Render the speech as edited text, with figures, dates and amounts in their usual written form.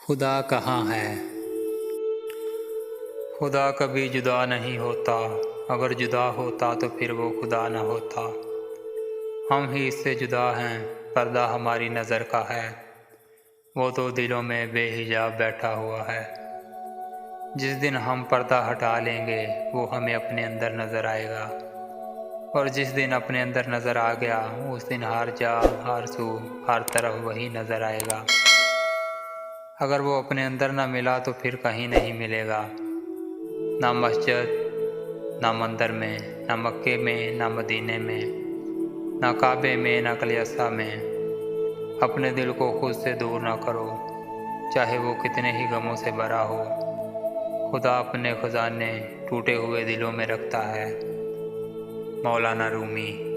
खुदा कहाँ है? खुदा कभी जुदा नहीं होता। अगर जुदा होता तो फिर वो खुदा न होता। हम ही इससे जुदा हैं, पर्दा हमारी नज़र का है। वो तो दिलों में बेहिजाब बैठा हुआ है। जिस दिन हम पर्दा हटा लेंगे वो हमें अपने अंदर नज़र आएगा। और जिस दिन अपने अंदर नज़र आ गया उस दिन हर जा हर सू हर तरफ वही नज़र आएगा। अगर वो अपने अंदर ना मिला तो फिर कहीं नहीं मिलेगा। ना मस्जिद, ना मंदिर में, ना मक्के में, ना मदीने में, ना काबे में, ना कलियसा में। अपने दिल को खुद से दूर ना करो, चाहे वो कितने ही गमों से भरा हो। खुदा अपने खजाने टूटे हुए दिलों में रखता है। मौलाना रूमी।